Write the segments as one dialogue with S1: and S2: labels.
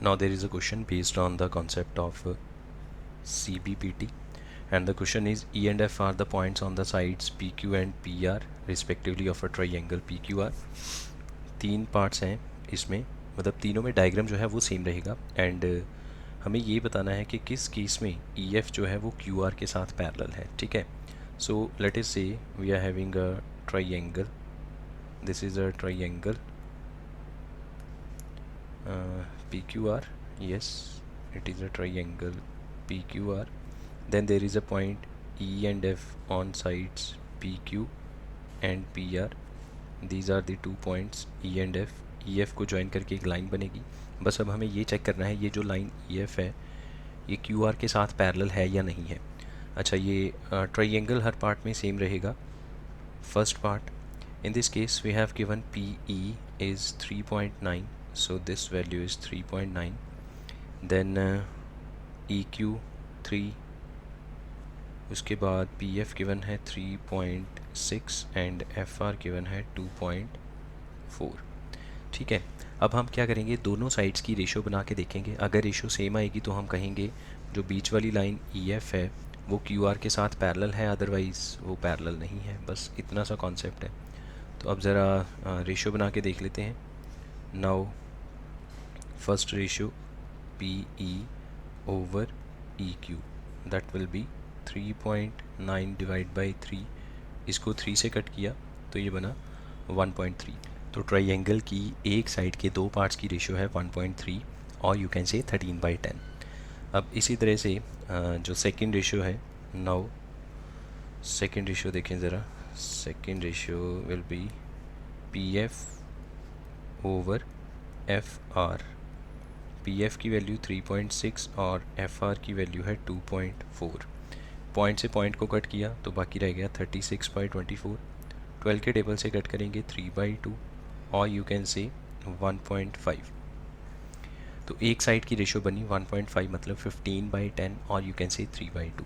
S1: Now there is a question based on the concept of CBPT, and the question is E and F are the points on the sides PQ and PR respectively of a triangle PQR. तीन parts हैं इसमें, मतलब तीनों में diagram जो है वो same रहेगा, एंड हमें ये बताना है कि किस केस में EF जो है वो QR के साथ पैरेलल है. ठीक है, सो let us say we are having a triangle. This is a triangle PQR. Yes, it is a triangle PQR. Then there is a point E and F on sides PQ and PR. These are the 2 points E and F. EF को join करके एक line बनेगी. बस अब हमें ये check करना है ये जो लाइन EF है ये QR के साथ पैरेलल है या नहीं है. अच्छा, ये ट्रायंगल हर पार्ट में सेम रहेगा. First part, in this case we have given PE is 3.9, so this value is 3.9. then EQ 3, उसके बाद PF गिवन है 3.6 एंड FR गिवन है 2.4. ठीक है, अब हम क्या करेंगे, दोनों साइड्स की रेशो बना के देखेंगे. अगर रेशो सेम आएगी तो हम कहेंगे जो बीच वाली लाइन EF है वो QR के साथ पैरेलल है, अदरवाइज़ वो पैरेलल नहीं है. बस इतना सा कॉन्सेप्ट है. तो अब ज़रा रेशो बना के देख लेते हैं. Now first ratio PE over EQ, that will be 3.9 divide by 3. इसको 3 से कट किया तो ये बना 1.3. तो ट्रायंगल की एक साइड के दो पार्ट्स की रेशो है 1.3, और यू कैन से 13/10. अब इसी तरह से जो सेकंड रेशो है, नाउ सेकंड रेशो देखें ज़रा. Second ratio will be PF over FR. PF की वैल्यू 3.6 और FR की वैल्यू है 2.4. पॉइंट से पॉइंट को कट किया तो बाकी रह गया 36/24. 12 के टेबल से कट करेंगे 3/2, और यू कैन से 1.5. तो एक साइड की रेशो बनी 1.5 मतलब 15/10, और you can say 3/2.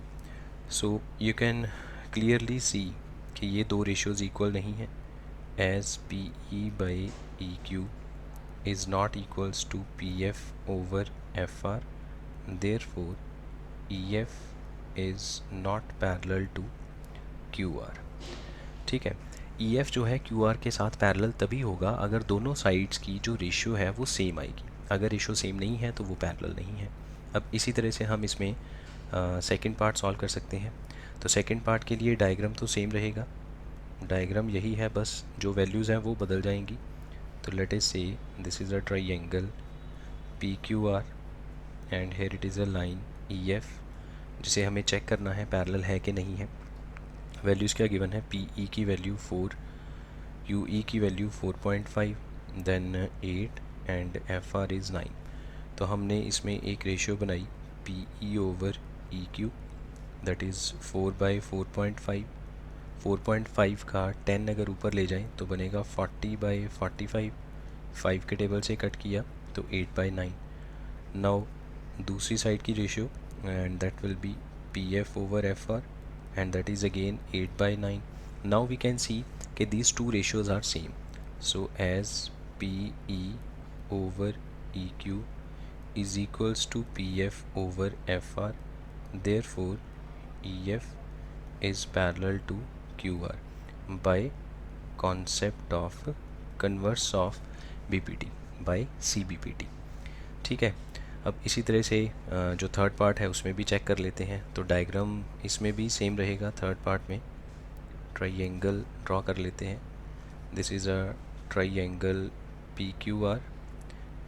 S1: So you can clearly see कि ये दो रेशोज़ इक्वल नहीं है, as PE by EQ is not equals to PF over FR. therefore EF is not parallel to QR. ठीक है, EF जो है QR के साथ पैरेलल तभी होगा अगर दोनों साइड्स की जो रेशियो है वो सेम आएगी. अगर रेशियो सेम नहीं है तो वो पैरेलल नहीं है. अब इसी तरह से हम इसमें सेकंड पार्ट सॉल्व कर सकते हैं. तो सेकंड पार्ट के लिए डायग्राम तो सेम रहेगा, डायग्राम यही है, बस जो वैल्यूज़ हैं वो बदल जाएंगी. तो let us say this is a triangle PQR and here it is a line EF, जिसे हमें चेक करना है पैरेलल है कि नहीं है. वैल्यूज़ क्या गिवन है, PE की वैल्यू 4, UE की value 4.5, then 8 and FR is 9. तो हमने इसमें एक रेशियो बनाई PE over EQ, that is 4/4.5. 4.5 का 10 अगर ऊपर ले जाएं तो बनेगा 40/45. 5 के टेबल से कट किया तो 8/9. नाउ दूसरी साइड की ratio, and that will be PF over FR, and that is again 8/9. now we can see कि these two ratios are same. so as PE over EQ is equals to PF over FR, therefore EF is parallel to QR by concept of converse of BPT by CBPT. ठीक है, अब इसी तरह से जो third part है उसमें भी चेक कर लेते हैं. तो डायग्राम इसमें भी सेम रहेगा. थर्ड पार्ट में ट्रायंगल ड्रॉ कर लेते हैं. This is a triangle PQR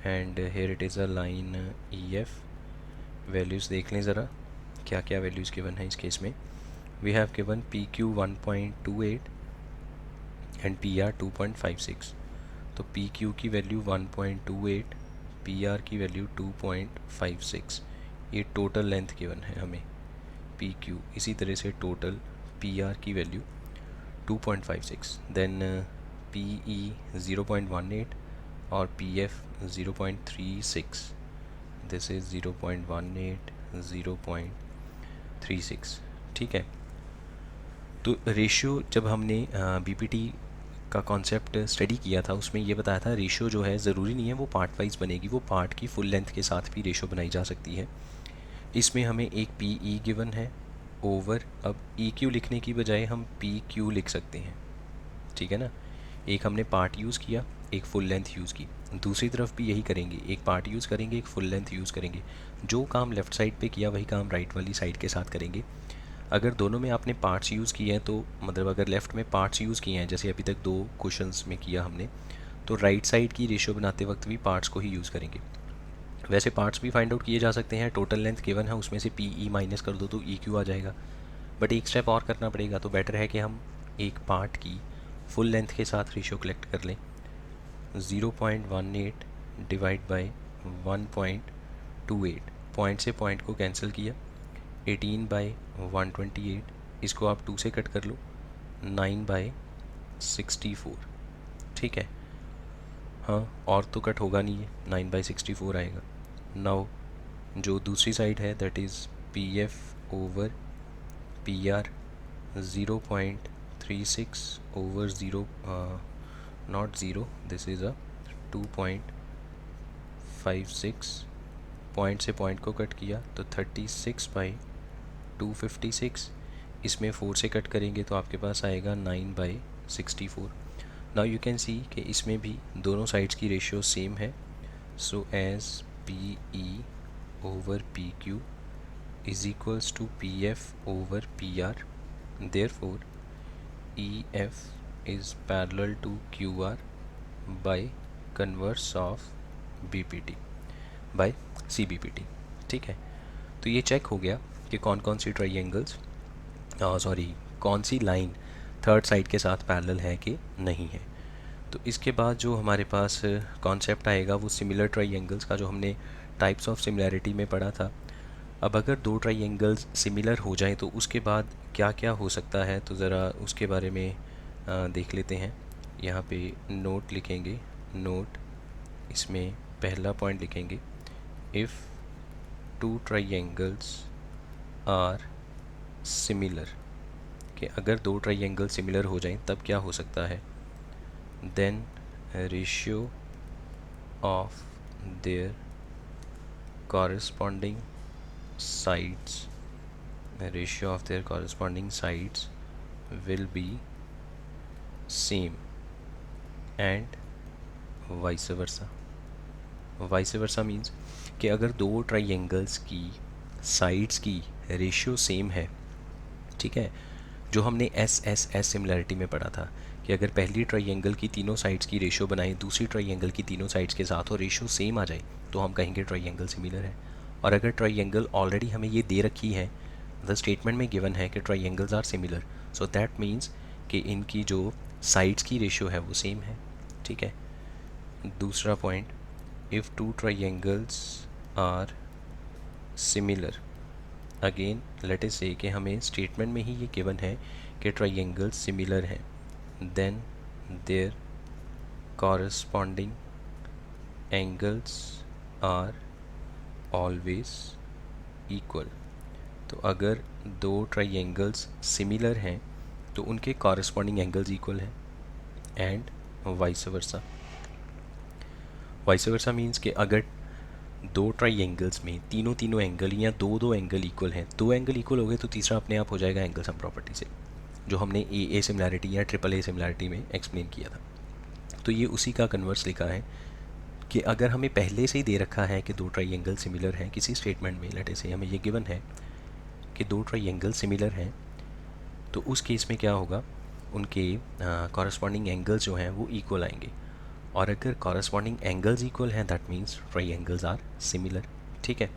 S1: and here it is a line EF. Values देख लें ज़रा क्या क्या वैल्यूज़ गिवन है इस केस में. We have given PQ 1.28 and PR 2.56. तो PQ की वैल्यू 1.28, PR की वैल्यू 2.56. ये टोटल लेंथ गिवन है हमें PQ. इसी तरह से टोटल PR की वैल्यू 2.56. देन PE 0.18 और PF 0.36. This is 0.18, 0.36. ठीक है, तो रेशियो जब हमने BPT का कॉन्सेप्ट स्टडी किया था उसमें ये बताया था रेशो जो है ज़रूरी नहीं है वो पार्ट वाइज बनेगी, वो पार्ट की फुल लेंथ के साथ भी रेशो बनाई जा सकती है। इसमें हमें एक पी ई गिवन है ओवर, अब ई क्यू लिखने की बजाय हम पी क्यू लिख सकते हैं, ठीक है ना। एक हमने पार्ट यूज़ किया, एक फुल लेंथ यूज़ की, दूसरी तरफ भी यही करेंगे, एक पार्ट यूज़ करेंगे, एक फुल लेंथ यूज़ करेंगे। जो काम लेफ़्ट साइड पे किया वही काम राइट वाली साइड के साथ करेंगे। अगर दोनों में आपने पार्ट्स यूज़ किए हैं तो मतलब अगर लेफ़्ट में पार्ट्स यूज़ किए हैं जैसे अभी तक 2 क्वेश्चंस में किया हमने, तो राइट साइड की रेशियो बनाते वक्त भी पार्ट्स को ही यूज़ करेंगे। वैसे पार्ट्स भी फाइंड आउट किए जा सकते हैं, टोटल लेंथ गिवन है उसमें से पी ई माइनस कर दो तो ई क्यू आ जाएगा, बट एक स्टेप और करना पड़ेगा, तो बेटर है कि हम एक पार्ट की फुल लेंथ के साथ रेशियो कलेक्ट कर लें। 0.18 डिवाइड बाई 1.28, पॉइंट से पॉइंट को कैंसिल किया, 18/128, इसको आप 2 से कट कर लो, 9/64, ठीक है। हाँ, और तो कट होगा नहीं है, 9/64 आएगा। नाउ जो दूसरी साइड है that is P F over P are, 0.36 over 0 not 0, this is a 2.56, point से पॉइंट को कट किया तो 36/256, इसमें 4 से कट करेंगे तो आपके पास आएगा 9/64। नाउ यू कैन सी कि इसमें भी दोनों साइड्स की रेशियो सेम है, so as P E over P Q is equals to P F over P R, therefore E F is parallel to Q R by converse of B P T by C B P T, ठीक है। तो ये check हो गया कि कौन कौन सी triangles कौन सी लाइन थर्ड साइड के साथ पैरेलल है कि नहीं है। तो इसके बाद जो हमारे पास कॉन्सेप्ट आएगा वो सिमिलर ट्राइंगल्स का, जो हमने टाइप्स ऑफ सिमिलैरिटी में पढ़ा था। अब अगर दो ट्राइंगल्स सिमिलर हो जाएं तो उसके बाद क्या क्या हो सकता है, तो ज़रा उसके बारे में देख लेते हैं। यहाँ पे नोट लिखेंगे, नोट, इसमें पहला पॉइंट लिखेंगे, if two triangles are similar, कि अगर दो ट्राइंगल सिमिलर हो जाएं तब क्या हो सकता है, then ratio of their corresponding sides, the ratio of their corresponding sides will be same and vice versa. vice versa means कि अगर दो ट्राइंगल्स की साइड्स की रेशियो सेम है, ठीक है, जो हमने एस एस एस सिमिलैरिटी में पढ़ा था कि अगर पहली ट्राइंगल की तीनों साइड्स की रेशियो बनाएं दूसरी ट्राइंगल की तीनों साइड्स के साथ और रेशियो सेम आ जाए तो हम कहेंगे ट्राइंगल सिमिलर है। और अगर ट्राइंगल ऑलरेडी हमें ये दे रखी है, द स्टेटमेंट में गिवन है कि triangles are similar, so that means कि इनकी जो साइड्स की रेशियो है वो सेम है, ठीक है। दूसरा point, if two triangles are similar, again let us say कि हमें स्टेटमेंट में ही ये गिवन है कि ट्राइंगल्स सिमिलर हैं, then their corresponding angles are always equal. तो अगर दो ट्राइंगल्स सिमिलर हैं तो उनके कॉरस्पॉन्डिंग एंगल्स इक्वल हैं, and vice versa. Vice versa means कि अगर दो ट्राइंगल्स में तीनों एंगल या दो एंगल इक्वल हैं, दो एंगल इक्वल हो गए तो तीसरा अपने आप हो जाएगा एंगल सम प्रॉपर्टी से, जो हमने ए सिमिलैरिटी या ट्रिपल ए सिमिलैरिटी में एक्सप्लेन किया था। तो ये उसी का कन्वर्स लिखा है कि अगर हमें पहले से ही दे रखा है कि दो ट्राइंगल सिमिलर हैं किसी स्टेटमेंट में, लेट से हमें ये गिवन है कि दो ट्राइंगल सिमिलर हैं, तो उस केस में क्या होगा, उनके कॉरस्पॉन्डिंग एंगल्स जो हैं वो इक्वल आएंगे, और अगर कॉरस्पॉन्डिंग एंगल्स इक्वल हैं that means triangles are similar, ठीक है।